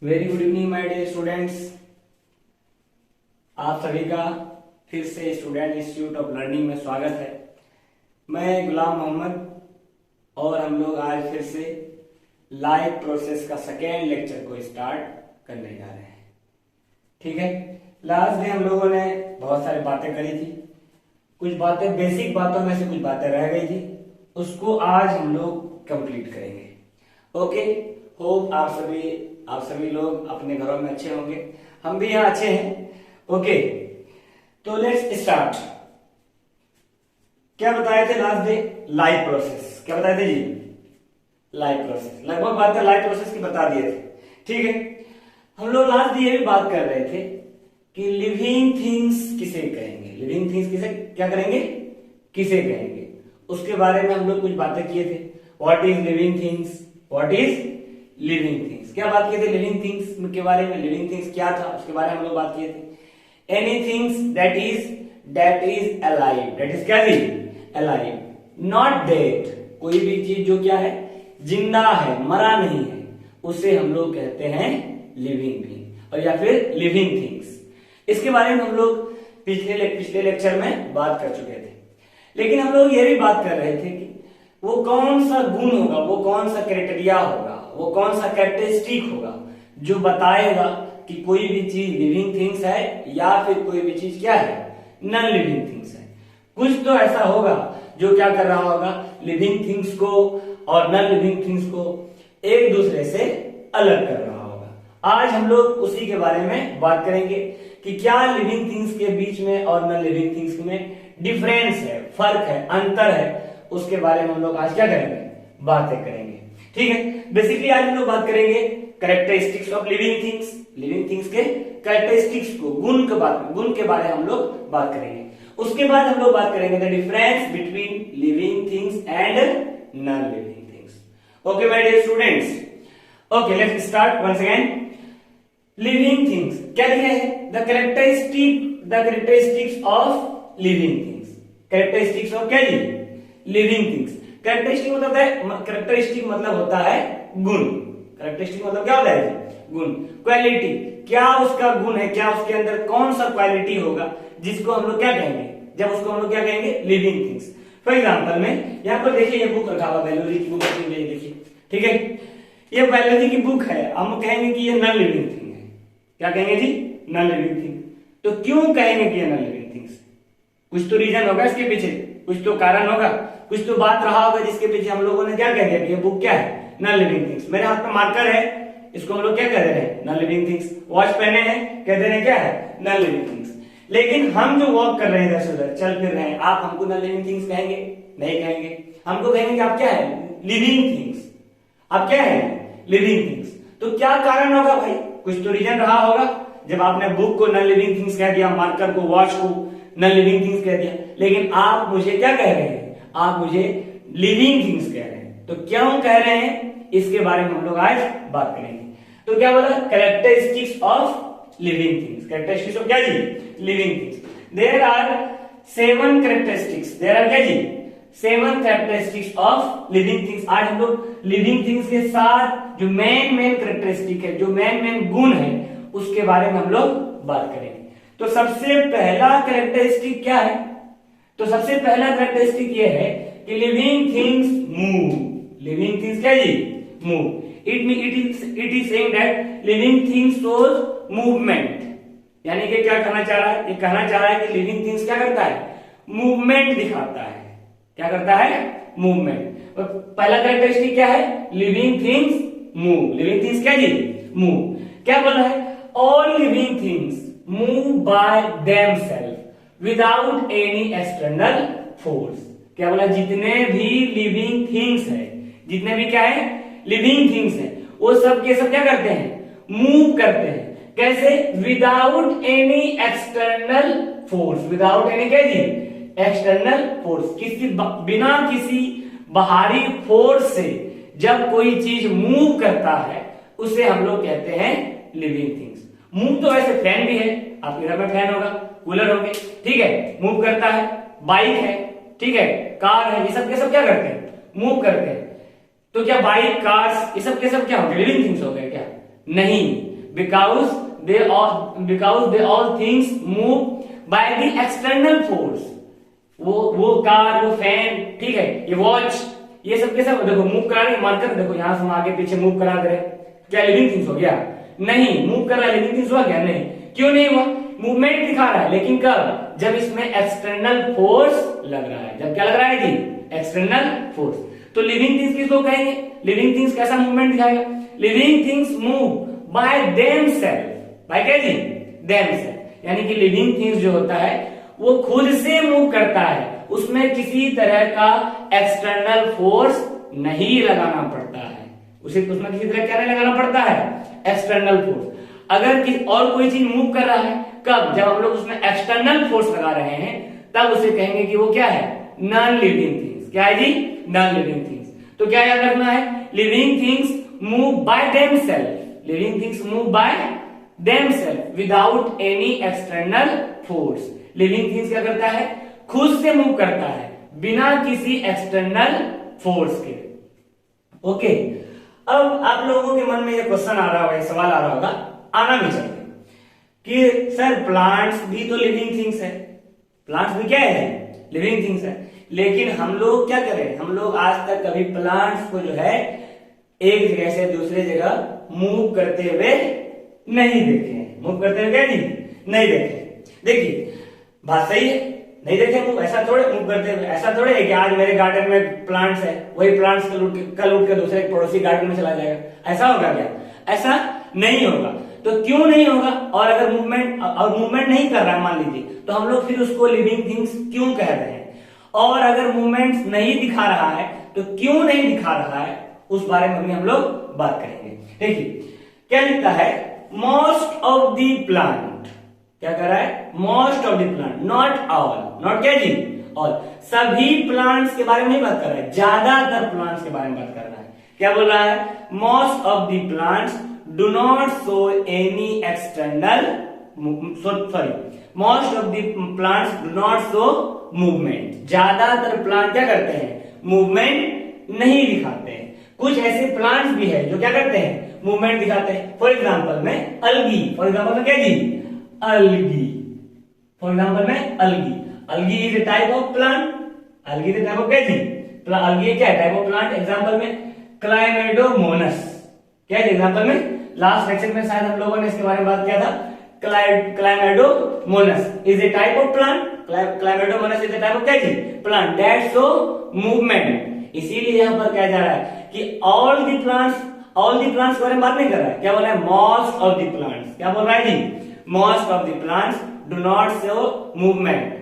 Very good evening my dear students. आप सभी का फिर से स्टूडेंट इंस्टीट्यूट ऑफ लर्निंग में स्वागत है। मैं गुलाम मोहम्मद और हम लोग आज फिर से लाइव प्रोसेस का सेकेंड लेक्चर को स्टार्ट करने जा रहे हैं। ठीक है, लास्ट डे हम लोगों ने बहुत सारी बातें करी थी, कुछ बातें बेसिक बातों में से कुछ बातें रह गई थी, उसको आज हम लोग कंप्लीट करेंगे। ओके, होप आप सभी लोग अपने घरों में अच्छे होंगे, हम भी यहाँ अच्छे हैं। ओके, तो लेट्स स्टार्ट। क्या बताए थे लास्ट डे? Live process. क्या बताए थे जी? Live process. लगभग बातें लाइव प्रोसेस की बता दिए थे। ठीक है, हम लोग लास्ट डे ये भी बात कर रहे थे कि लिविंग थिंग्स किसे कहेंगे, लिविंग थिंग्स किसे क्या करेंगे, किसे कहेंगे, उसके बारे में हम लोग कुछ बातें किए थे। What is living things, what is living things, क्या बात किए थे लिविंग थिंग्स के बारे में, लिविंग थिंग्स क्या था उसके बारे में हम लोग बात किए थे। Anythings that is alive, that is क्या थी? अलाइव, नॉट डेड, कोई भी चीज जो क्या है, जिंदा है, मरा नहीं है, उसे हम लोग कहते हैं लिविंग बीइंग, और या फिर लिविंग थिंग्स। इसके बारे में हम लोग पिछले लेक्चर में बात कर चुके थे। लेकिन हम लोग ये भी बात कर रहे थे कि वो कौन सा गुण होगा, वो कौन सा क्राइटेरिया होगा, वो कौन सा कैरेक्टरिस्टिक होगा जो बताएगा कि कोई भी चीज लिविंग थिंग्स है या फिर कोई भी चीज क्या है, नॉन लिविंग थिंग्स है। कुछ तो ऐसा होगा जो क्या कर रहा होगा, लिविंग थिंग्स को और नॉन लिविंग थिंग्स को एक दूसरे से अलग कर रहा होगा। आज हम लोग उसी के बारे में बात करेंगे कि क्या लिविंग थिंग्स के बीच में और नॉन लिविंग थिंग्स में डिफरेंस है, फर्क है, अंतर है, उसके बारे में हम लोग आज क्या करेंगे, बातें करेंगे। ठीक है, बेसिकली आज हम लोग बात करेंगे characteristics of living things, living things के कैरेक्टरिस्टिक्स को, गुण के बारे में हम लोग बात करेंगे। उसके बाद हम लोग बात करेंगे the difference between living things and non living things. Okay my dear students, okay let's start once again. Living things क्या दिया है? The characteristics of living things, characteristics of क्या जी? Living things. कैरेक्टरिस्टिक मतलब है, कैरेक्टरिस्टिक मतलब होता है गुण, कैरेक्टरिस्टिक मतलब क्या होता है? गुण। क्वालिटी, क्या उसका गुण है, क्या उसके अंदर कौन सा क्वालिटी होगा जिसको हम लोग क्या कहेंगे, जब उसको हम लोग क्या कहेंगे, लिविंग थिंग्स। फॉर एग्जांपल में यहाँ पर देखिए, ये बुक रखा हुआ बायोलॉजी की बुक रखी हुई है, देखिए। ठीक है, ये बायोलॉजी की बुक है, हम कहेंगे कि ये नॉन लिविंग थिंग है। क्या कहेंगे जी? Non living thing. तो क्यों कहेंगे कि ये नॉन लिविंग थिंग्स? कुछ तो रीजन होगा इसके पीछे, कुछ तो कारण होगा, कुछ तो बात रहा होगा जिसके पीछे हम लोगों ने क्या कह दिया कि ये बुक क्या है, नॉन लिविंग थिंग्स। मेरे हाथ में मार्कर है, इसको हम लोग क्या कह रहे हैं, नॉन लिविंग थिंग्स। वॉच पहने हैं, कह दे रहे हैं क्या है, नॉन लिविंग थिंग्स। लेकिन हम जो वॉक कर रहे हैं, इधर से उधर चल फिर रहे हैं, आप हमको नॉन लिविंग थिंग्स कहेंगे? नहीं कहेंगे, हमको कहेंगे कि आप क्या है, लिविंग थिंग्स। आप क्या है, लिविंग थिंग्स। तो क्या कारण होगा भाई? कुछ तो रीजन रहा होगा जब आपने बुक को नॉन लिविंग थिंग्स कह दिया, मार्कर को, वॉच को नॉन लिविंग थिंग्स कह दिया। लेकिन आप मुझे क्या कह रहे हैं, आप मुझे लिविंग थिंग्स कह रहे हैं। तो क्यों कह रहे हैं, इसके बारे में हम लोग आज बात करेंगे। तो क्या बोला? Characteristics of living things, characteristics of क्या जी? Living things. There are 7 characteristics, there are क्या जी? 7 कैरेक्टरिस्टिक्स ऑफ लिविंग थिंग्स। आज हम लोग लिविंग थिंग्स के साथ जो मेन कैरेक्टरिस्टिक है, जो मेन गुण है, उसके बारे में हम लोग बात करेंगे। तो सबसे पहला कैरेक्टरिस्टिक क्या है? तो सबसे पहला कैरेक्टरिस्टिक ये है कि living things move. Living things क्या जी? Move. It is saying that living things shows movement. यानी कि क्या कहना चाह रहा है? ये कहना चाह रहा है कि लिविंग थिंग्स क्या करता है, मूवमेंट दिखाता है। क्या करता है? मूवमेंट। पहला कैरेक्टरिस्टिक क्या है? Living things move. Living things क्या जी? मूव। क्या बोला है? All living things move by themselves without any external force. क्या बोला? जितने भी लिविंग थिंग्स है, जितने भी क्या है, लिविंग थिंग्स है, वो सब के सब क्या करते हैं, मूव करते हैं। कैसे? Without any external force. Without any क्या जी? External force. बिना किसी बाहरी फोर्स से जब कोई चीज मूव करता है, उसे हम लोग कहते हैं लिविंग थिंग्स। मूव तो वैसे फैन भी है, आपके घर में फैन होगा, कूलर होंगे, ठीक है, मूव करता है। बाइक है, ठीक है, कार है, ये सब के सब क्या करते हैं, मूव करते हैं। तो क्या बाइक, कार्स, ये सब के सब क्या हो गए, लिविंग थिंग्स हो गए क्या? नहीं, because they all things move by the external force. वो कार, वो फैन, ठीक है, ये वॉच, ये सब के सब देखो मूव करा रहे हैं। मार्कर देखो यहां से हम आगे पीछे मूव करा दे रहे, क्या लिविंग थिंग्स हो गया? नहीं। मूव कर रहा है, लिविंग थिंग्स हुआ क्या? नहीं। क्यों नहीं हुआ? मूवमेंट दिखा रहा है, लेकिन कब? जब इसमें एक्सटर्नल फोर्स लग रहा है। जब क्या लग रहा है जी? External force. तो लिविंग थिंग्स किसको कहेंगे? लिविंग थिंग्स कैसा मूवमेंट दिखाएगा? Living things move by themselves. By क्या जी? देमसेल्फ। यानी कि लिविंग थिंग्स जो होता है वो खुद से मूव करता है, उसमें किसी तरह का एक्सटर्नल फोर्स नहीं लगाना पड़ता है। उसमें किसी तरह क्या नहीं लगाना पड़ता है? External force. अगर और कोई चीज मूव कर रहा है, कब? जब हम लोग उसमें एक्सटर्नल फोर्स लगा रहे हैं, तब उसे कहेंगे कि वो क्या है? Non living things. क्या है जी? Non living things. तो क्या याद रखना है? Living things move by themselves. Living things move by themselves without any external force. Living things क्या करता है? खुद से मूव करता है, बिना किसी एक्सटर्नल फोर्स के। ओके। अब आप लोगों के मन में ये क्वेश्चन आ रहा होगा, सवाल आ रहा होगा, आना भी चाहिए कि सर प्लांट्स भी तो लिविंग थिंग्स है। प्लांट्स भी क्या है? लिविंग थिंग्स है। लेकिन हम लोग क्या करें? हम लोग आज तक कभी प्लांट्स को जो है एक जगह से दूसरे जगह मूव करते हुए नहीं देखे। मूव करते हुए क्या जी? नहीं देखे। देखिए बात सही है, नहीं देखे मूव। ऐसा थोड़े मूव करते हुए, ऐसा थोड़े है कि आज मेरे गार्डन में प्लांट्स है, वही प्लांट्स कल उठ के दूसरे पड़ोसी गार्डन में चला जाएगा। ऐसा होगा क्या? ऐसा नहीं होगा। तो क्यों नहीं होगा? और अगर मूवमेंट नहीं कर रहा है मान लीजिए, तो हम लोग फिर उसको लिविंग थिंग्स क्यों कह रहे हैं? और अगर मूवमेंट नहीं दिखा रहा है तो क्यों नहीं दिखा रहा है, उस बारे में भी हम लोग बात करेंगे। देखिए क्या लिखता है? मोस्ट ऑफ द प्लांट, क्या कर रहा है? Most of the plant, not all. Not क्या जी? ऑल। सभी प्लांट्स के बारे में नहीं बात कर रहा है, ज्यादातर प्लांट्स के बारे में बात कर रहा है। क्या बोल रहा है? Most of the plants do not show any external, sorry, most of the plants do not show movement. ज्यादातर प्लांट क्या करते हैं? मूवमेंट नहीं दिखाते हैं। कुछ ऐसे प्लांट्स भी है जो क्या करते हैं? मूवमेंट दिखाते हैं। फॉर एग्जाम्पल में अलगी। फॉर एग्जाम्पल में क्या जी? अलगी। फॉर एग्जाम्पल में algae. Algae is a type of plant. Algae is a type of क्या जी? अलगी क्या है? Type of plant. एग्जाम्पल में क्लाइमेडोमोनस। क्या है एग्जाम्पल में? लास्ट लेक्चर में शायद हम लोगों ने इसके बारे में बात किया था। Chlamydomonas is a type of plant. Chlamydomonas is a type of क्या जी? Plant that show movement. इसीलिए यहां पर क्या जा रहा है कि ऑल द प्लांट्स के बारे में बात नहीं कर रहा है। क्या बोल रहा है? Most of the plants. क्या बोल रहा है जी? Most of the plants do not show movement.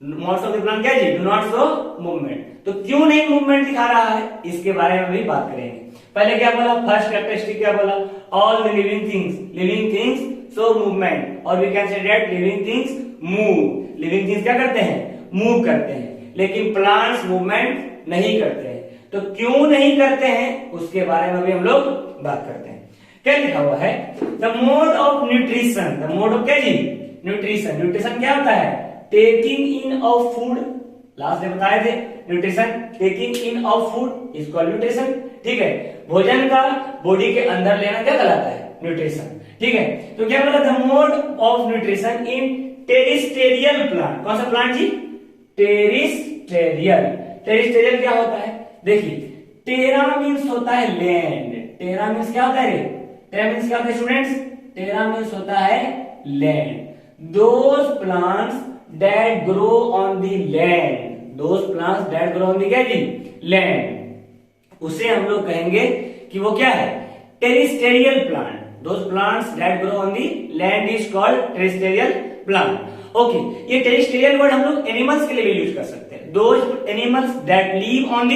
Most of the plant क्या जी? Do not show movement. तो क्यों नहीं मूवमेंट दिखा रहा है, इसके बारे में भी बात करेंगे। पहले क्या बोला? फर्स्ट कैरेक्टरिस्टिक क्या बोला? All the living things show movement, और we can say that living things move. Living things क्या करते हैं? मूव करते हैं, लेकिन प्लांट्स मूवमेंट नहीं करते हैं। तो क्यों नहीं करते हैं उसके बारे में भी हम लोग बात करते हैं। क्या लिखा हुआ है? The mode of nutrition. The mode of क्या जी? न्यूट्रिशन। न्यूट्रिशन क्या होता है? Taking in of food. Last में बताए थे nutrition, taking in of food is called nutrition. ठीक है, भोजन का बॉडी के अंदर लेना क्या कहलाता है? न्यूट्रिशन। ठीक है, तो क्या बोला? The mode of nutrition in terrestrial plant. कौन सा प्लांट जी? टेरिस्टेरियल। टेरिस्टेरियल क्या होता है? देखिए, टेरा मीन्स होता है लैंड। टेरा मीन्स क्या होता है? टेरा मीन्स क्या होता है स्टूडेंट्स? टेरा मीन्स होता है land. Those plants that grow on the land. Those plants that grow on the क्या जी? लैंड। उसे हम लोग कहेंगे कि वो क्या है? Terrestrial plant. Those plants that grow on the land is called terrestrial plant. Okay, ये टेरिस्टेरियल वर्ड हम लोग एनिमल्स के लिए भी यूज कर सकते हैं। Those animals that live on the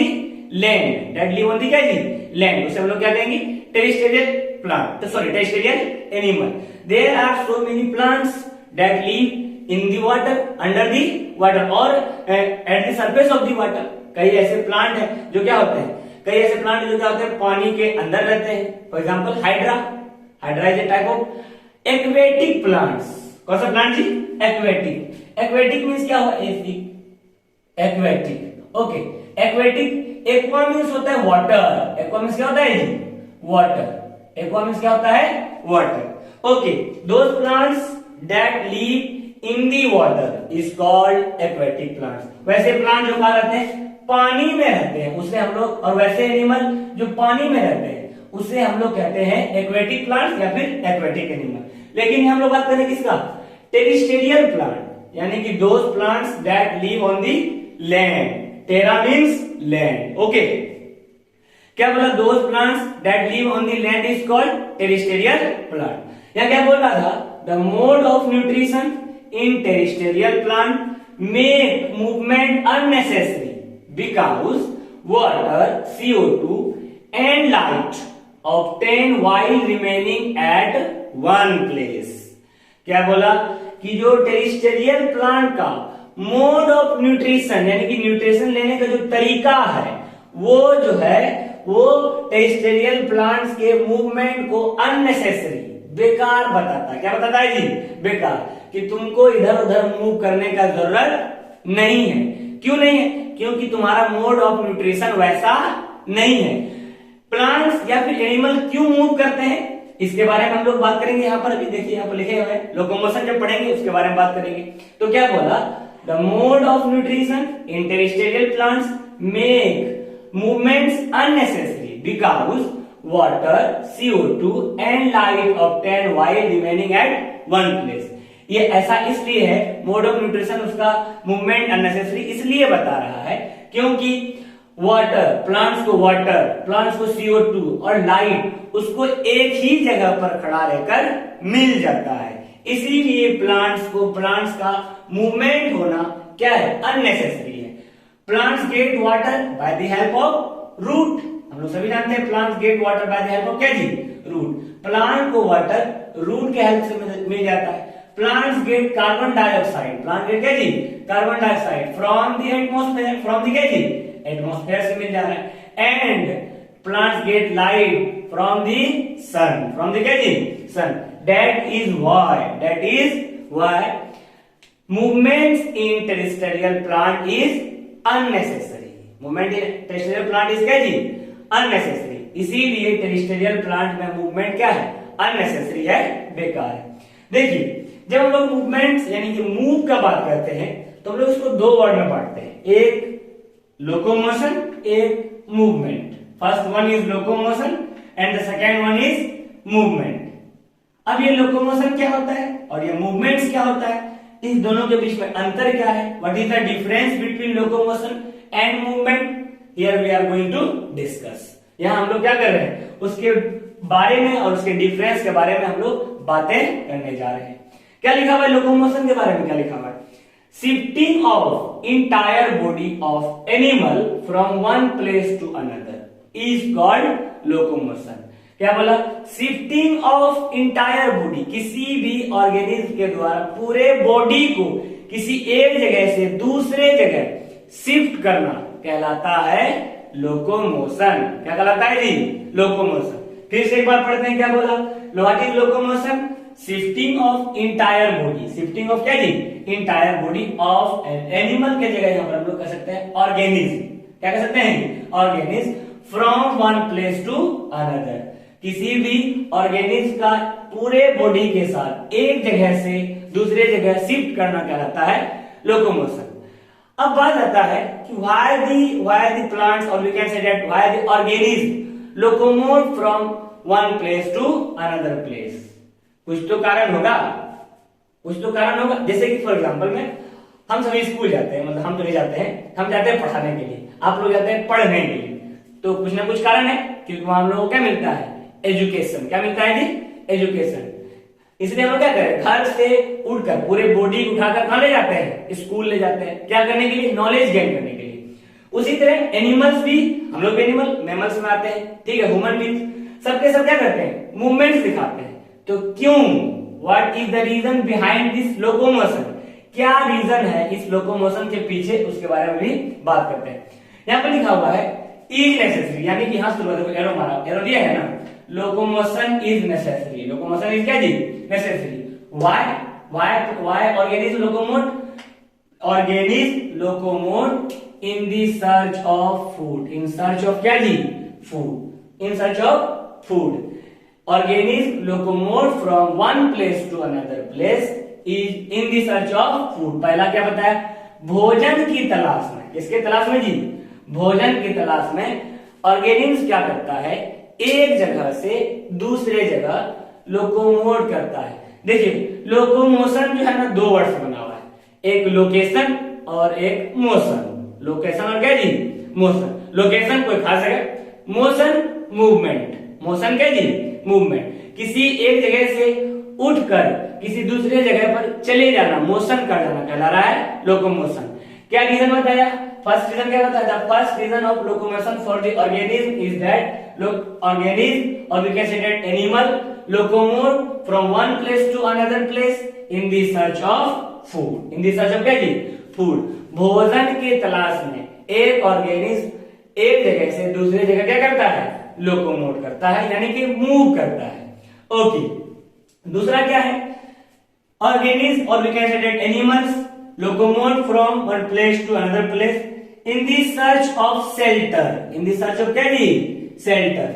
land, that live on the क्या जी? लैंड, उसे हम लोग क्या कहेंगे? Terrestrial plant, sorry terrestrial animal. There are so many plants that live in the water, under the water, और at the surface of the water. कई ऐसे प्लांट है जो क्या होते हैं? कई ऐसे प्लांट जो क्या होते हैं? पानी के अंदर रहते हैं। For example hydra. Hydra is a type of aquatic plants. कौन सा प्लांट जी? एक्वेटिक। एक्वेटिक मीन्स क्या हुआ? Aquatic. Okay, aquatic. Aqua means होता है वाटर। एक्वा मीन्स क्या होता है जी? वाटर। एक्वा मीन्स क्या होता है? Water. Okay, those plants that leave in the water is called aquatic plants. वैसे प्लांट जो कहाँ रहते हैं, पानी में रहते हैं, उसे हम लोग, और वैसे एनिमल जो पानी में रहते हैं उसे हम लोग कहते हैं एक्वेटिक प्लांट्स या फिर एक्वेटिक एनिमल। लेकिन हम लोग बात करें किसका, टेरिस्टेरियल प्लांट, यानी कि those plants that live on the land. Terra means land. Okay, क्या बोला, those plants that live on the land is called terrestrial plant. या क्या बोल रहा था, the mode of nutrition in terrestrial plant make movement unnecessary because water, CO2 and light obtained while remaining at one place। क्या बोला कि जो terrestrial plant का मोड ऑफ न्यूट्रिशन यानी कि न्यूट्रिशन लेने का जो तरीका है वो जो है वो टेरिस्टेरियल प्लांट्स के मूवमेंट को अननेसेसरी, बेकार बताता है। क्या बताता है जी, बेकार, कि तुमको इधर उधर मूव करने का जरूरत नहीं है। क्यों नहीं है, क्योंकि तुम्हारा मोड ऑफ न्यूट्रिशन वैसा नहीं है। प्लांट्स या फिर एनिमल क्यों मूव करते हैं इसके बारे में हम लोग बात करेंगे। यहाँ पर अभी देखिए, यहाँ पर लिखे हुए हैं, लोकोमोशन जब पढ़ेंगे उसके बारे में बात करेंगे। तो क्या बोला, the mode of nutrition in terrestrial plants make movements unnecessary because water, CO2 and light obtain while remaining at one place. ये ऐसा इसलिए है, मोड ऑफ न्यूट्रिशन उसका मूवमेंट अननेसेसरी इसलिए बता रहा है क्योंकि वाटर, प्लांट्स को CO2 और लाइट उसको एक ही जगह पर खड़ा रहकर मिल जाता है। इसीलिए प्लांट्स का मूवमेंट होना क्या है, अननेसेसरी है। Plants get water by the help of root. हम लोग सभी जानते हैं plants get water by the help of क्या जी, रूट। प्लांट को वाटर रूट के हेल्प से मिल जाता है। Plants get carbon dioxide, plant get क्या जी, carbon dioxide from the atmosphere, from the क्या जी, एटमॉस्फेयर से मिल जा रहा है। And plants get light from the sun, from the क्या जी, sun. That is why movements in terrestrial plant is unnecessary. Movement in terrestrial plant is क्या जी, अननेसेसरी। इसीलिए टेरिस्टेरियल प्लांट में मूवमेंट क्या है, अननेसेसरी है, बेकार है। देखिए, जब हम लोग मूवमेंट यानी कि मूव का बात करते हैं तो हम लोग इसको दो वर्ड में बांटते हैं, एक लोकोमोशन, एक movement. First one is locomotion and the second one is movement. अब ये लोकोमोशन क्या होता है और ये मूवमेंट्स क्या होता है, इस दोनों के बीच में अंतर क्या है, what is the difference between locomotion and movement, here we are going to discuss. यहां हम लोग क्या कर रहे हैं, उसके बारे में और उसके डिफरेंस के बारे में हम लोग बातें करने जा रहे हैं। क्या लिखा हुआ है लोकोमोशन के बारे में, क्या लिखा हुआ है, shifting of entire body of animal from one place to another is called locomotion. क्या बोला, शिफ्टिंग ऑफ इंटायर बॉडी, किसी भी ऑर्गेनिज्म के द्वारा पूरे बॉडी को किसी एक जगह से दूसरे जगह शिफ्ट करना कहलाता है लोकोमोशन। क्या कहलाता है जी, लोकोमोशन। फिर से एक बार पढ़ते हैं, क्या बोला, what is locomotion, shifting of entire body, shifting of क्या जी, इंटायर बॉडी ऑफ एनिमल के जगह यहां पर हम लोग कह सकते हैं ऑर्गेनिज्म। क्या कह सकते हैं, organism from one place to another, किसी भी ऑर्गेनिज्म का पूरे बॉडी के साथ एक जगह से दूसरे जगह शिफ्ट करना कहलाता है लोकोमोशन। अब बात आता है कि why the plants or we can say that why the organism locomote from one place to another place। कुछ तो कारण होगा, जैसे कि फॉर एग्जांपल में हम सभी स्कूल जाते हैं, मतलब हम तो नहीं जाते हैं, हम जाते हैं पढ़ाने के लिए, आप लोग जाते हैं पढ़ने के लिए, तो कुछ ना कुछ कारण है, क्योंकि वहां हम लोगों को क्या मिलता है, एजुकेशन। क्या मिलता है जी, एजुकेशन। इसलिए हम लोग क्या करें, घर से उठकर पूरे बॉडी उठाकर कहां ले जाते हैं, स्कूल ले जाते हैं, क्या करने के लिए, नॉलेज गेन करने के लिए। उसी तरह एनिमल्स भी, हम लोग एनिमल मैमल्स में आते हैं, ठीक है, ह्यूमन बीइंग्स, सबके सब क्या करते हैं, मूवमेंट्स दिखाते हैं। तो क्यों, what is the reason behind this locomotion, क्या रीजन है इस लोकोमोशन के पीछे, उसके बारे में भी बात करते हैं। यहाँ पर लिखा हुआ है इज नेसेसरी, यानी कि यहां शुरुआत एरो मारा, एरो दिया है ना, locomotion is necessary, locomotion is क्या जी, necessary. Why organism locomote in the search of food, in search of क्या जी, food, in search of food. Organism locomote from one place to another place is in the search of food. पहला क्या बताया, भोजन की तलाश में। किसके तलाश में जी, भोजन की तलाश में ऑर्गेनिज्म क्या करता है, एक जगह से दूसरे जगह लोकोमोट करता है। देखिए लोकोमोशन जो है ना दो वर्ड से बना हुआ है, एक लोकेशन और एक मोशन। लोकेशन और क्या जी, मोशन। लोकेशन कोई खास जगह, मोशन मूवमेंट। मोशन क्या जी, मूवमेंट। किसी एक जगह से उठकर किसी दूसरे जगह पर चले जाना, मोशन कर जाना कहला रहा है लोकोमोशन। क्या रीजन बताया, फर्स्ट रीजन क्या बताया, the first reason of locomotion for the organism is that organism और we can say that animal locomote from one place to another place in the search of food. In the search of क्या जी, food. भोजन के तलाश में एक organism एक जगह से दूसरे जगह क्या करता है, लोकोमोट करता है, यानी कि मूव करता है। ओके, दूसरा क्या है, ऑर्गेनिज्म और we can say that animals locomote from one place to another place in the search of shelter. In the search of क्या जी, शेल्टर।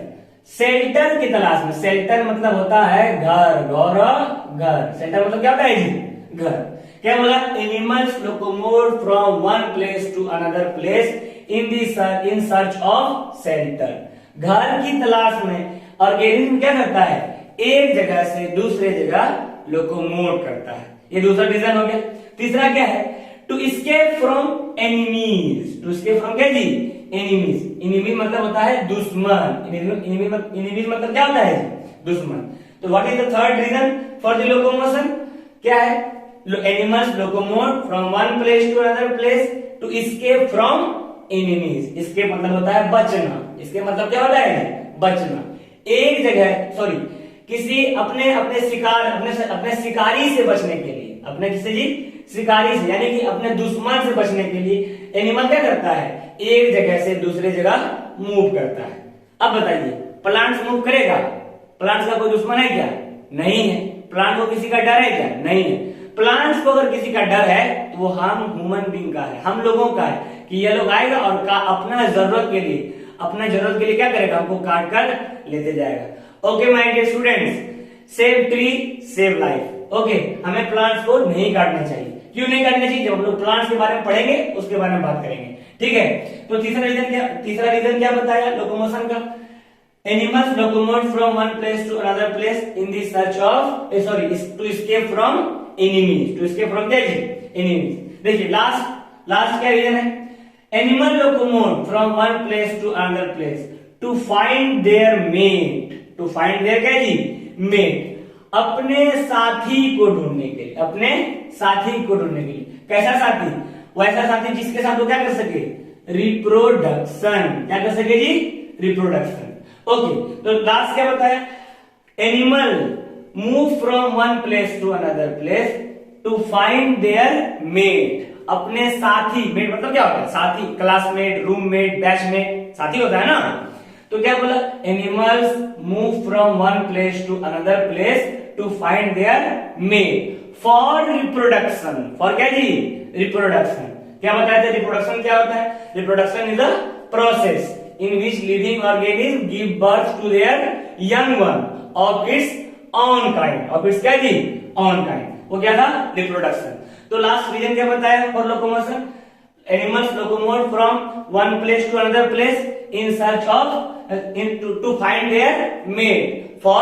शेल्टर की तलाश में, शेल्टर मतलब होता है घर, गौरव घर। शेल्टर मतलब क्या होता है जी, घर। क्या बोला, animals locomote from one place to another place in search of shelter. घर की तलाश में ऑर्गेनिज्म क्या करता है, एक जगह से दूसरे जगह लोकोमोट करता है। ये दूसरा रीजन हो गया। तीसरा क्या है, to escape from enemies. To escape from क्या जी, एनिमीज। एनिमी मतलब होता है दुश्मन। एनिमीज मतलब क्या होता है, दुश्मन। तो what is the third reason for the locomotion, क्या है, animals locomote from one place to another place to escape from enemies. Escape मतलब होता है बचना। इसके मतलब क्या होता है, बचना। एक जगह सॉरी किसी अपने शिकार अपने शिकारी से बचने के लिए, अपने किसी जी शिकारी से यानी कि अपने दुश्मन से बचने के लिए एनिमल क्या करता है, एक जगह से दूसरे जगह मूव करता है। अब बताइए प्लांट्स मूव करेगा, प्लांट्स का कोई दुश्मन है क्या, नहीं है। प्लांट को किसी का डर है क्या, नहीं है। प्लांट्स को अगर किसी का डर है तो वो हम ह्यूमन बींग का है, हम लोगों का है कि ये लोग आएगा और अपना जरूरत के लिए क्या करेगा, हमको काट कर लेते जाएगा। Okay my dear students, save tree save life. Okay, हमें प्लांट्स को नहीं काटना चाहिए। क्यों नहीं काटना चाहिए, जब हम लोग प्लांट्स के बारे में पढ़ेंगे उसके बारे में बात करेंगे, ठीक है। तो तीसरा रीजन क्या बताया लोकोमोशन का, animals locomote from one place to another place in the search of to escape from enemies. To escape from क्या एनिमीज। देखिए लास्ट क्या रीजन है, animal locomote from one place to another place to find their mate. To find their क्या जी, met, अपने साथी को ढूंढने के लिए, अपने साथी को ढूंढने के लिए। कैसा साथी, वैसा साथी जिसके साथ वो क्या कर सके, रिप्रोडक्शन। क्या कर सके जी, रिप्रोडक्शन। ओके, तो लास्ट क्या बताया, animal move from one place to another place to find their mate. अपने साथी, मेट मतलब क्या होता है, साथी, क्लासमेट, रूममेट, बैचमेट, साथी होता है ना। तो क्या बोला, animals move from one place to another place to find their mate for reproduction. For क्या जी, रिप्रोडक्शन। क्या बताया था, रिप्रोडक्शन क्या होता है, reproduction is a process in which living organism give birth to their young one of its own kind. Of its क्या जी, ऑन काइंड। वो क्या था, रिप्रोडक्शन। तो लास्ट रीजन क्या बताया for locomotion, animals locomote from one place to another place in search of to find their mate for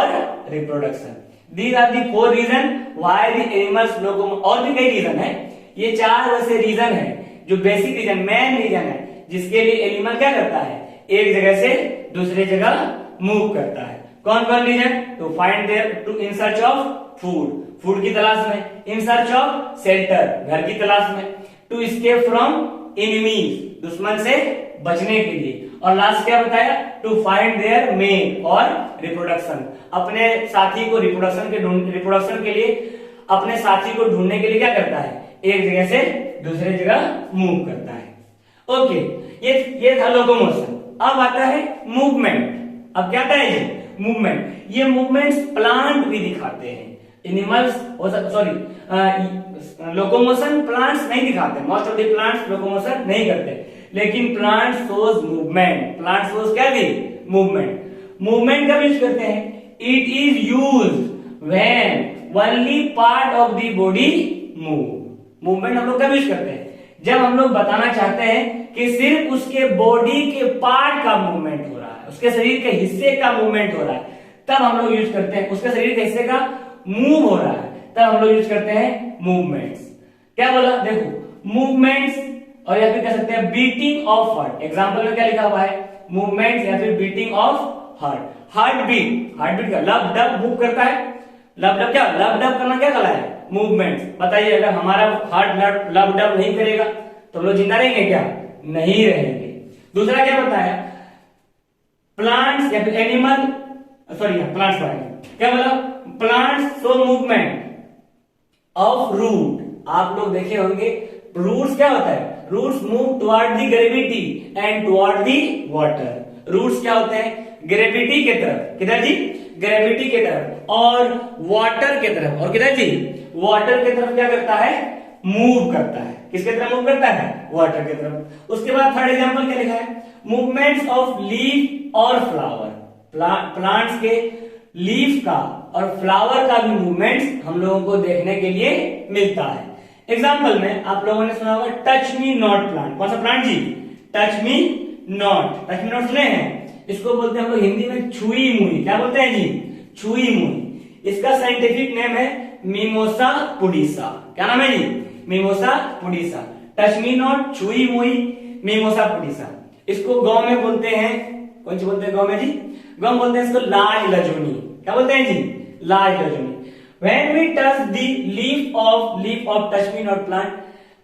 reproduction. These are the four reason why the animals locomote। और भी कई reason है, ये चार वैसे reason है जो बेसिक रीजन, मेन रीजन है जिसके लिए एनिमल क्या करता है, एक जगह से दूसरे जगह मूव करता है। कौन कौन reason, to find there, to in search of food, food की तलाश में, इन सर्च ऑफ शेल्टर, घर की तलाश में, टू एस्केप फ्रॉम एनिमीज, दुश्मन से बचने के लिए, और लास्ट क्या बताया, टू फाइंड देयर मेट और रिप्रोडक्शन। अपने साथी को रिप्रोडक्शन के लिए अपने साथी को ढूंढने के लिए क्या करता है, एक जगह से दूसरे जगह मूव करता है। ओके, ये था लोकोमोशन। अब आता है मूवमेंट। अब क्या आता है ये मूवमेंट। ये मूवमेंट्स प्लांट भी दिखाते हैं, एनिमल्स लोकोमोशन प्लांट्स नहीं दिखाते, most of the plants locomotion नहीं करते, लेकिन plant shows movement. Plant shows क्या भी, मूवमेंट। मूवमेंट कब यूज करते हैं, it is used when only part of the body move. Movement हम लोग कब यूज करते हैं? जब हम लोग बताना चाहते हैं कि सिर्फ उसके बॉडी के पार्ट का मूवमेंट हो रहा है, उसके शरीर के हिस्से का मूवमेंट हो रहा है, तब हम लोग यूज करते हैं। उसके शरीर के हिस्से का मूव हो रहा है, तब हम लोग यूज करते हैं मूवमेंट्स। क्या बोला? देखो मूवमेंट्स, और या फिर कह सकते हैं बीटिंग ऑफ हार्ट। एग्जांपल में क्या लिखा हुआ है? मूवमेंट्स या फिर beating of heart. Heart beat, heart beat का लब डब मूव करता है। लब डब क्या? लब डब करना क्या कहलाता है? मूवमेंट्स। बताइए, अगर हमारा हार्ट लब डब नहीं करेगा तो हम लोग जिंदा रहेंगे क्या? नहीं रहेंगे। दूसरा क्या बताया? प्लांट्स या फिर एनिमल, सॉरी प्लांट्स क्या बोला? Plants show movement of root. आप लोग देखे होंगे रूट्स क्या होता है? Roots move toward the gravity and toward the water. Roots क्या होते हैं? ग्रेविटी के तरफ। किधर जी? ग्रेविटी के तरफ, और वाटर के तरफ। और किधर जी? वाटर के तरफ क्या करता है? मूव करता है। किसके तरफ मूव करता है? वाटर के तरफ। उसके बाद थर्ड एग्जांपल क्या लिखा है? मूवमेंट्स ऑफ लीफ और फ्लावर। प्लांट्स के लीफ का और फ्लावर का भी मूवमेंट्स हम लोगों को देखने के लिए मिलता है। एग्जांपल में आप लोगों ने सुना होगा टच मी नॉट प्लांट। कौन सा प्लांट जी? Touch me not. Touch me not सुने हैं? इसको बोलते हैं हम लोग हिंदी में छुई मुई। क्या बोलते हैं जी? छुई मुई। इसका साइंटिफिक नेम है मिमोसा पुडिसा। क्या नाम है जी? मिमोसा पुडिसा। टच मी नॉट, छुई मुई, मिमोसा पुडिसा। इसको गांव में बोलते हैं, कौन सी बोलते हैं गांव में जी? गांव बोलते हैं इसको लाज लजुनी। क्या बोलते हैं जी? लाज लजुनी। When we touch the leaf of touch me not plant,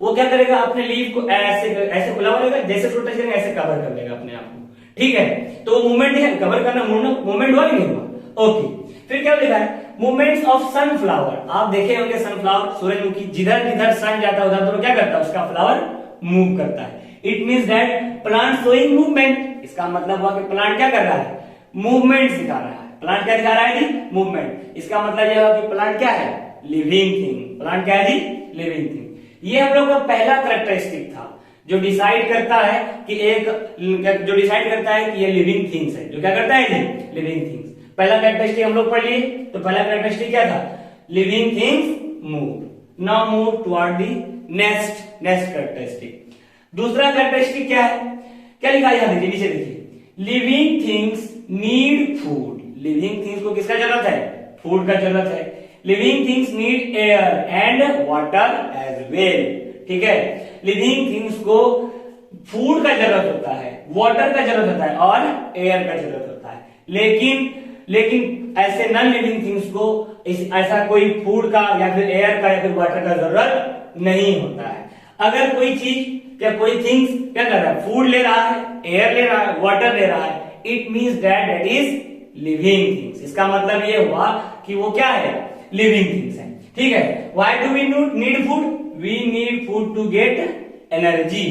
वो क्या करेगा? अपने लीफ को ऐसे खुला रहेगा, जैसे टच करेंगे ऐसे कवर कर लेगा अपने आप को। ठीक है, तो मूवमेंट है, कवर करना मूवमेंट हुआ कि नहीं हुआ? ओके। फिर क्या लिखा है? Movements of sunflower. आप देखे होंगे सनफ्लावर, सूरजमुखी, जिधर जिधर सन जाता है उधर तो क्या करता है? उसका फ्लावर मूव करता है। It means that plant showing movement. इसका मतलब हुआ कि प्लांट क्या कर रहा है? मूवमेंट दिखा रहा है। प्लांट क्या दिखा रहा है जी? मूवमेंट। इसका मतलब यह हुआ कि प्लांट क्या है? Living thing. प्लांट क्या है जी? Living thing. ये हम लोग का पहला कैरेक्टरिस्टिक था जो डिसाइड करता है कि ये लिविंग थिंग्स है। जो क्या करता है जी? Living things. पहला कैरेक्टरिस्टिक हम लोग पढ़ लिए, तो पहला कैरेक्टरिस्टिक क्या था? Living things move. Now move toward the next characteristic. दूसरा कैरेक्टरिस्टिक क्या है? क्या लिखा है? यहां देखिए, नीचे देखिए, living things need food. Living things को किसका जरूरत है? फूड का जरूरत है। Living things need air and water as well. ठीक है, लिविंग थिंग्स को फूड का जरूरत होता है, वाटर का जरूरत होता है और एयर का जरूरत होता है। लेकिन ऐसे नॉन लिविंग थिंग्स को ऐसा कोई फूड का या फिर एयर का या फिर वाटर का जरूरत नहीं होता है। अगर कोई चीज या कोई थिंग्स क्या कर रहा है? फूड ले रहा है, एयर ले रहा है, वाटर ले रहा है, it means that is living things. इसका मतलब ये हुआ कि वो क्या है? लिविंग थिंग्स है। ठीक है, why do we need food? We need food to get energy.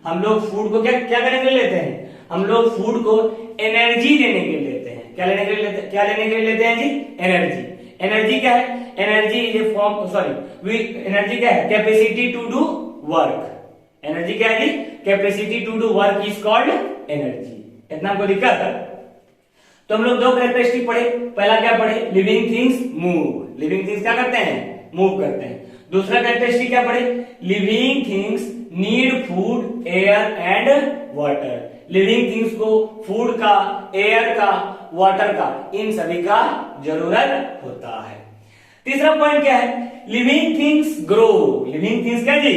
हम लोग फूड को क्या करने के लिए लेते हैं? हम लोग फूड को एनर्जी देने के लिए लेते हैं। क्या लेने के लिए लेते हैं जी? एनर्जी। एनर्जी क्या है? Energy is a form, energy क्या है? Capacity to do work. Energy क्या है जी? Capacity to do work is called energy. इतना हमको दिक्कत है? तो हम लोग दो कैरेक्टरिस्टिक पढ़े। पहला क्या पढ़े? Living things move. Living things क्या करते हैं? मूव करते हैं। दूसरा कैरेक्टरिस्टिक क्या पढ़े? Living things need food, air and water. Living things को फूड का, एयर का, वाटर का, इन सभी का जरूरत होता है। तीसरा पॉइंट क्या है? Living things grow. Living things क्या जी?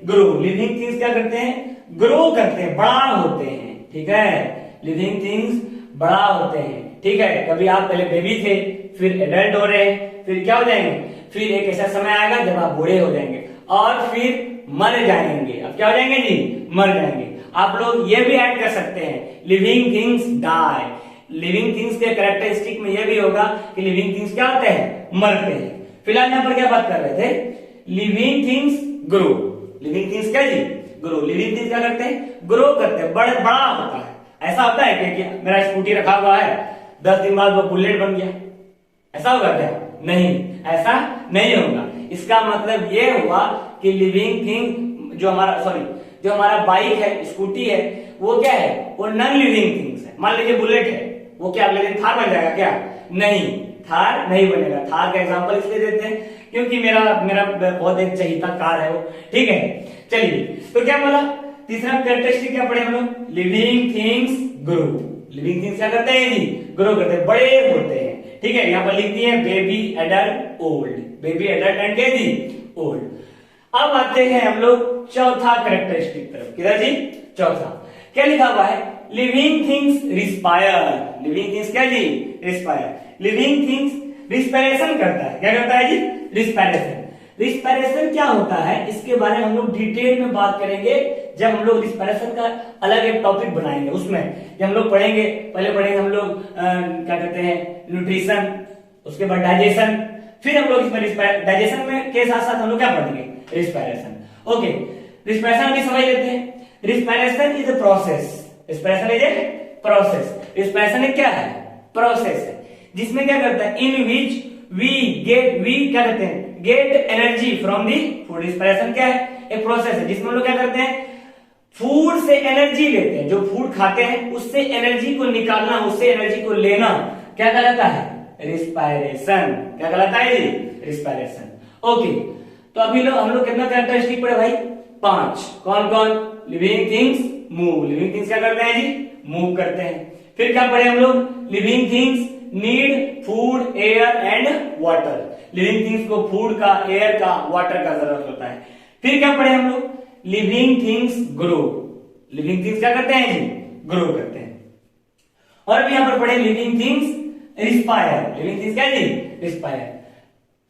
ग्रो। लिविंग थिंग्स क्या करते हैं? ग्रो करते हैं, बड़ा होते हैं। ठीक है, लिविंग थिंग्स बड़ा होते हैं। ठीक है, कभी आप पहले बेबी थे, फिर एडल्ट हो रहे हैं, फिर क्या हो जाएंगे? फिर एक ऐसा समय आएगा जब आप बूढ़े हो जाएंगे और फिर मर जाएंगे। अब क्या हो जाएंगे जी? मर जाएंगे। आप लोग ये भी ऐड कर सकते हैं, living things die. Living things के कैरेक्टरिस्टिक में ये भी होगा कि लिविंग थिंग्स क्या होते हैं? मरते हैं। फिलहाल यहाँ पर क्या बात कर रहे थे? Living things grow. Living things क्या जी? ग्रो। लिविंग थिंग्स क्या करते हैं? ग्रो करते हैं, बड़ा होता है। ऐसा होता है कि मेरा स्कूटी रखा हुआ है, 10 दिन बाद वो बुलेट बन गया, ऐसा होगा क्या? नहीं, ऐसा नहीं होगा। इसका मतलब ये हुआ कि लिविंग थिंग जो हमारा बाइक है, स्कूटी है, वो क्या है? वो नॉन लिविंग थिंग्स है। मान लीजिए बुलेट है, वो क्या अगले दिन थार बन जाएगा क्या? नहीं, थार नहीं बनेगा। थार का एग्जांपल इसलिए देते हैं क्योंकि मेरा मेरा बहुत एक चहीता कार है वो, ठीक है। चलिए, तो क्या बोला, तीसरा कैरेक्टरिस्टिक क्या पढ़े हम लोग, living things grow. Living things क्या करते हैं जी, ग्रो करते हैं, बड़े होते हैं, ठीक है। यहाँ पर लिख दिए baby, adult, old, baby, adult and क्या जी, ओल्ड। अब आते हैं हम लोग चौथा कैरेक्टरिस्टिक तरफ, किधर जी, चौथा। क्या लिखा हुआ है, living things respire. Living things क्या जी, रिस्पायर। लिविंग थिंग्स रिस्पायरेशन करता है, क्या करता है जी, रिस्पायरेशन। रिस्पायरेशन क्या होता है, इसके बारे में हम लोग डिटेल में बात करेंगे जब हम लोग रिस्पायरेशन का अलग एक टॉपिक बनाएंगे। उसमें जब हम लोग पढ़ेंगे, पहले पढ़ेंगे हम लोग क्या कहते हैं, न्यूट्रिशन, उसके बाद डाइजेशन, फिर हम लोग इसमें डाइजेशन में के साथ साथ हम लोग क्या पढ़ेंगे, रिस्पायरेशन। ओके, रिस्पायरेशन भी समझ लेते हैं। Respiration is a process. Respiration is a process. Respiration एक क्या है, प्रोसेस है, जिसमें क्या करता है, इन विच वी क्या कहते हैं, get energy from the food. Respiration क्या है, एक प्रोसेस है जिसमें हम लोग क्या करते हैं, फूड से एनर्जी लेते हैं। जो फूड खाते हैं उससे एनर्जी को निकालना, उससे एनर्जी को लेना क्या कहलाता है, रिस्पायरेशन। क्या कहलाता है जी, रिस्पायरेशन। ओके, तो अभी हम लोग कितना कैरेक्टरिस्टिक पढ़े भाई, 5। कौन कौन, living things move. Living things क्या करते हैं जी, मूव करते हैं। फिर क्या पढ़े हम लोग, living things need food, air and water. Living things को फूड का, एयर का, वाटर का जरूरत होता है। फिर क्या पढ़े हम लोग, living things grow. Living things क्या करते हैं जी, ग्रो करते हैं। और अभी यहां पर पढ़े living things respire. Living things क्या जी, रिस्पायर।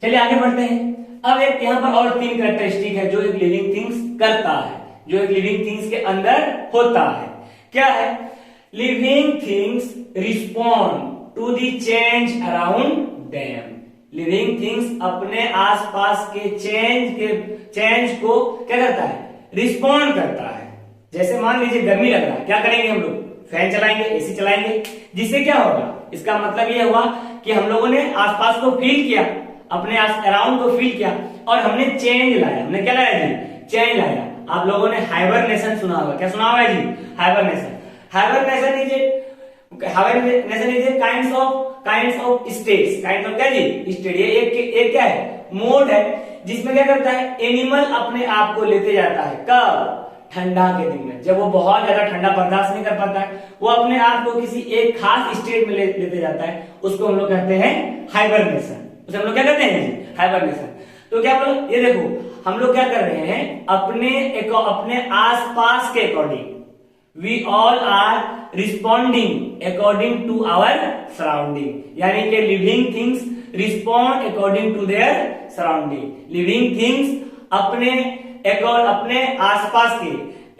चलिए आगे बढ़ते हैं। अब एक यहां पर और 3 कैरेक्टरिस्टिक है जो एक लिविंग थिंग्स करता है, जो एक लिविंग थिंग्स के अंदर होता है। क्या है, living things respond to the change around them. Living things अपने आसपास के चेंज को क्या करता है, रिस्पॉन्ड करता है। जैसे मान लीजिए गर्मी लग रहा है, क्या करेंगे हम लोग, फैन चलाएंगे, एसी चलाएंगे, जिससे क्या होगा, इसका मतलब ये हुआ कि हम लोगों ने आसपास को फील किया, अपने अराउंड को फील किया और हमने चेंज लाया। हमने क्या लाया जी, चेंज लाया। आप लोगों ने हाइबरनेशन सुना होगा, क्या सुना होगा जी, hibernation. Hibernation is a kinds of states. Kinds of क्या जी, स्टेट। ये एक क्या है, मोड है जिसमें क्या करता है, एनिमल अपने आप को लेते जाता है। कब, ठंडा के दिन में, जब वो बहुत ज्यादा ठंडा बर्दाश्त नहीं कर पाता है, वो अपने आप को किसी एक खास स्टेट में लेते जाता है, उसको हम लोग कहते हैं हाइबरनेशन। उसे हम लोग क्या कहते हैं जी, हाइबरनेशन। तो क्या बोलो, ये देखो हम लोग क्या कर रहे हैं, अपने आसपास के according, we all are responding according to our surrounding. यानी कि living things respond according to their surrounding. Living things अपने आसपास के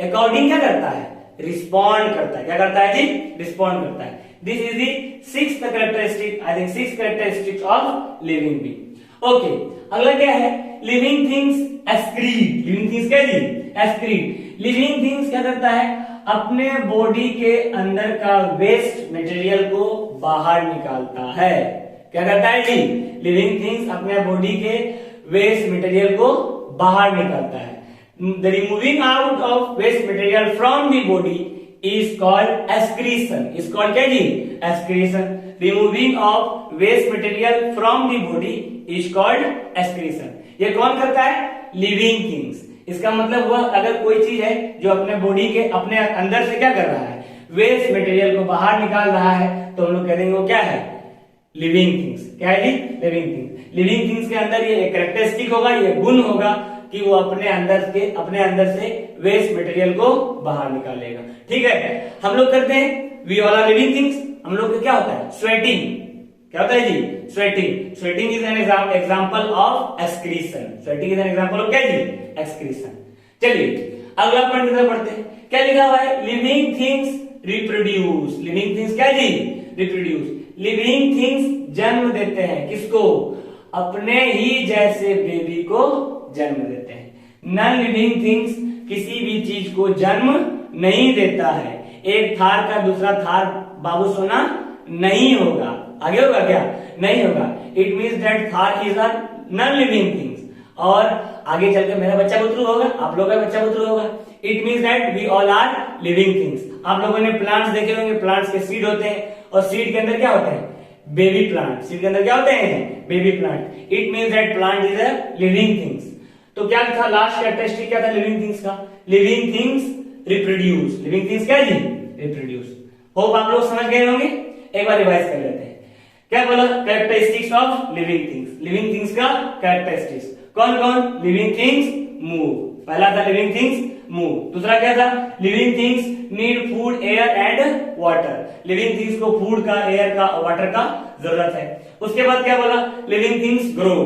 अकॉर्डिंग क्या करता है, रिस्पॉन्ड करता है। क्या करता है जी, रिस्पॉन्ड करता है। This is the 6th characteristic, I think 6 characteristic of living being. Okay, अगला क्या है, living things excrete. Living things क्या जी, एक्सक्रीट। लिविंग थिंग्स क्या करता है, अपने बॉडी के अंदर का वेस्ट मटेरियल को बाहर निकालता है। क्या करता है जी, लिविंग थिंग्स अपने बॉडी के वेस्ट मटेरियल को बाहर निकालता है। The removing out of waste material from the body is called excretion. Is called क्या जी, excretion. Removing of waste material from the body is called excretion. ये कौन करता है, लिविंग थिंग्स। इसका मतलब हुआ, अगर कोई चीज है जो अपने बॉडी के अपने अंदर से क्या कर रहा है, वेस्ट मटेरियल को बाहर निकाल रहा है, तो हम लोग कह देंगे वो क्या है, लिविंग थिंग्स। क्या है जी, लिविंग थिंग्स। लिविंग थिंग्स के अंदर ये कैरेक्टरिस्टिक होगा, ये गुण होगा कि वो अपने अंदर से वेस्ट मटेरियल को बाहर निकालेगा। ठीक है, हम लोग करते हैं, we all are living things. हम लोग को क्या होता है, स्वेटिंग। क्या होता है जी, sweating. Sweating is an example of excretion. Sweating is an example of क्या जी, एक्सक्रीशन। चलिए अगला पॉइंट की तरफ बढ़ते हैं। क्या लिखा हुआ है, living things reproduce. Living things क्या जी, रिप्रोड्यूस। लिविंग थिंग्स जन्म देते हैं, किसको, अपने ही जैसे बेबी को जन्म देते हैं। नॉन लिविंग थिंग्स किसी भी चीज को जन्म नहीं देता है। एक थार का दूसरा थार बाबू सोना नहीं होगा। आगे होगा क्या, नहीं होगा। It means that Thar is a non living things. और आगे चलकर मेरा बच्चा बुतरू होगा, आप लोगों का बच्चा बुतरू होगा। It means that we all are living things. आप लोगों ने प्लांट्स देखे होंगे, प्लांट्स के सीड होते हैं और सीड के अंदर क्या होते हैं, बेबी प्लांट। सीड के अंदर क्या होते हैं? Baby plant. It means that plant is a living things. तो क्या था लास्ट कैरेक्टरिस्टिक, क्या था लिविंग थिंग्स का? Living things reproduce. Living things क्या जी? रिप्रोड्यूस। होप आप लोग समझ गए होंगे। एक बार रिवाइज कर लेते हैं। क्या बोला? Characteristics of living things. Living things का कैरेक्टरिस्टिक्स कौन कौन? Living things move. पहला था लिविंग थिंग्स मूव। दूसरा क्या था? Living things need food, air and water. Living things को फूड का, एयर का, वाटर का जरूरत है। उसके बाद क्या बोला? Living things grow.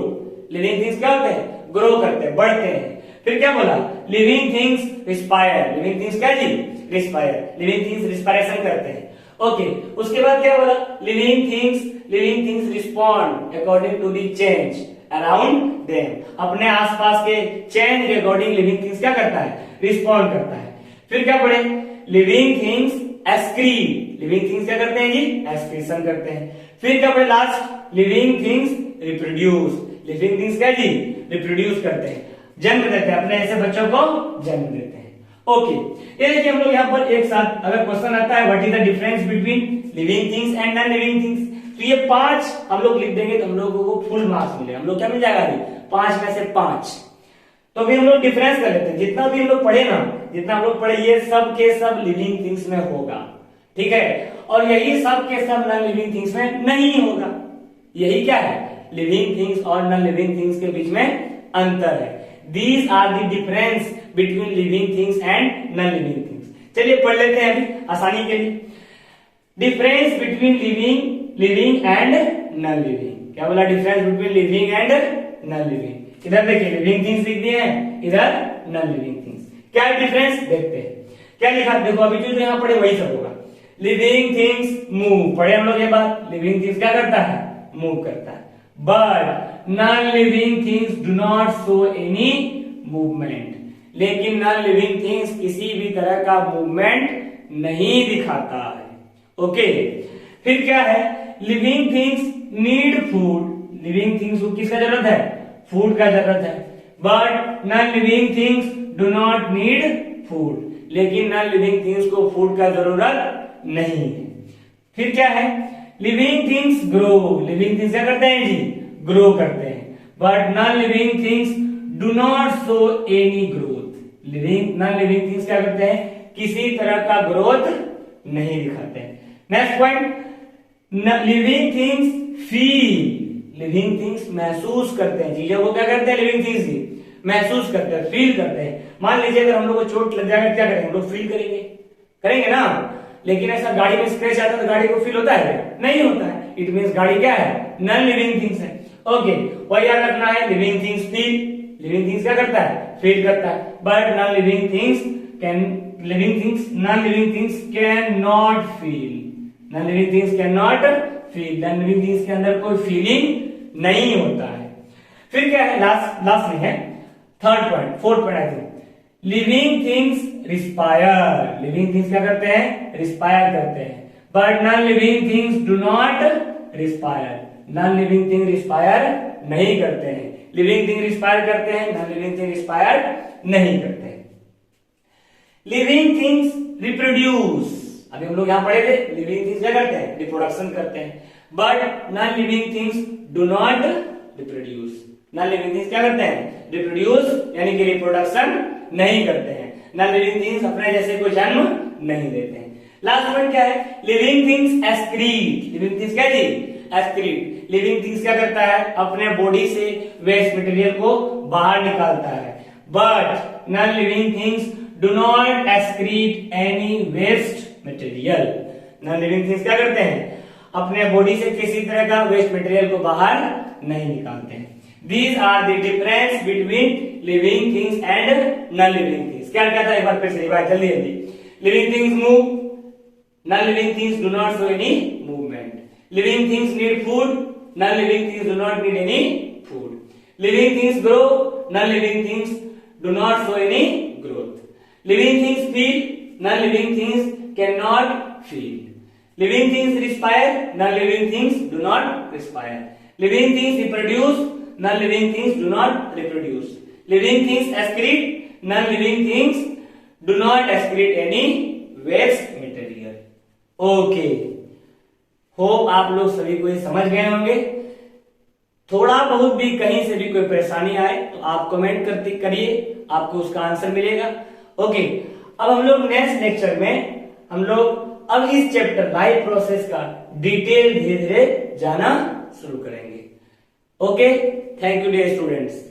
Living things क्या होते हैं? ग्रो करते हैं, बढ़ते हैं। फिर क्या बोला? Living things respire. Living things क्या जी? रिस्पायर। लिविंग थिंग्स रिस्पायरेशन करते हैं। ओके उसके बाद क्या बोला? Living things respond according to the change around them. अपने आसपास के चेंज के अकॉर्डिंग लिविंग थिंग्स क्या करता है? रिस्पॉन्ड करता है। फिर क्या पढ़े? Living things excrete. Living things क्या करते हैं जी? एक्सक्रीशन करते हैं। फिर क्या पढ़े last? Living things reproduce. Living things क्या जी? रिप्रोड्यूस करते हैं, जन्म देते हैं, अपने ऐसे बच्चों को जन्म देते हैं। ओके ये देखिए हम लोग यहाँ पर एक साथ अगर क्वेश्चन आता है what is the difference between living things and non living things, तो ये 5 हम लोग लिख देंगे तो हम लोगों को फुल मार्क्स मिलेगा। हम लोग क्या मिल जाएगा? 5 में से 5। तो अभी हम लोग डिफरेंस कर लेते हैं। जितना भी हम लोग पढ़े ना, जितना हम लोग पढ़े ये सब के सब लिविंग थिंग्स में होगा, ठीक है, और यही सब के सब नॉन लिविंग थिंग्स में नहीं होगा। यही क्या है? लिविंग थिंग्स और नॉन लिविंग थिंग्स के बीच में अंतर है। These are the difference between living things and non-living things. चलिए पढ़ लेते हैं अभी आसानी के लिए। Difference between living and non living. क्या बोला? Difference between living and non living. इधर देखिए लिविंग थिंग्स लिख दिए हैं, इधर नॉन लिविंग थिंग्स। क्या है डिफरेंस देखते हैं। क्या लिखा? देखो अभी जो यहाँ पढ़े वही सब होगा। लिविंग थिंग्स मूव, पढ़े हम लोग ये बात। लिविंग थिंग्स क्या करता है? मूव करता है। But non-living things do not show any movement। लेकिन non-living things किसी भी तरह का मूवमेंट नहीं दिखाता है। ओके फिर क्या है? Living things need food. Living things को किसका जरूरत है? फूड का जरूरत है। But non-living things do not need food. लेकिन non-living थिंग्स को फूड का जरूरत नहीं है। फिर क्या है? Living things grow. Living things क्या करते हैं जी? ग्रो करते हैं। But non living things do not show any growth. Non living things क्या करते हैं? किसी तरह का ग्रोथ नहीं दिखाते हैं। Next point, living things feel. Living things महसूस करते हैं। चीजों को क्या करते हैं? लिविंग थिंग्स ही महसूस करते हैं, फील करते हैं। मान लीजिए अगर हम लोग को चोट लग जाएगा क्या करेंगे? हम लोग फील करेंगे ना। लेकिन ऐसा गाड़ी में स्क्रैच आता है तो गाड़ी को फील होता है? नहीं होता है। इट मींस गाड़ी क्या है? नॉन लिविंग थिंग्स है। ओके वही याद रखना है। Living things feel. Living things क्या करता है? फील करता है। But non living things can not feel. Non living things can not feel. Non living things के अंदर कोई फीलिंग नहीं होता है। फिर क्या है? लास्ट में है third point, fourth point I think. Living things respire. Living things क्या करते हैं? रिस्पायर करते हैं। But non living things do not respire. Non living thing respire नहीं करते हैं। लिविंग थिंग रिस्पायर करते हैं, नॉन लिविंग थिंग रिस्पायर नहीं करते हैं। Living things reproduce. अभी हम लोग यहां पढ़े थे लिविंग थिंग्स क्या करते हैं? रिप्रोडक्शन करते हैं। But non living things do not reproduce. Non living things क्या करते हैं? रिप्रोड्यूस यानी कि रिप्रोडक्शन नहीं करते हैं। नॉन लिविंग थिंग्स अपने जैसे कोई जन्म नहीं देते हैं। लास्ट पॉइंट क्या है? Living things excrete. Living things क्या जी? एक्सक्रीट। लिविंग थिंग्स क्या करता है? अपने बॉडी से वेस्ट मटेरियल को बाहर निकालता है। But non living things do not excrete any waste material. Non living things क्या करते हैं? अपने बॉडी से किसी तरह का वेस्ट मटेरियल को बाहर नहीं निकालते हैं। These are the difference between living things and non-living things। क्या था? एक बार फिर से जल्दी जल्दी। Living things move, non-living things do not show any movement। Living things need food, non-living things do not need any food। Living things grow, non-living things do not show any growth। Living things feel, non-living things cannot feel। Living things respire, non-living things do not respire। Living things reproduce, non-living things do not reproduce। Living things excrete, non-living things do not excrete any waste material। Okay, hope आप लोग सभी को ये समझ गए होंगे। थोड़ा बहुत भी कहीं से भी कोई परेशानी आए तो आप कमेंट करते करिए, आपको उसका आंसर मिलेगा। ओके, अब हम लोग नेक्स्ट लेक्चर में हम लोग अब इस चैप्टर लाइफ प्रोसेस का डिटेल धीरे धीरे जाना शुरू करेंगे। Okay, thank you dear students.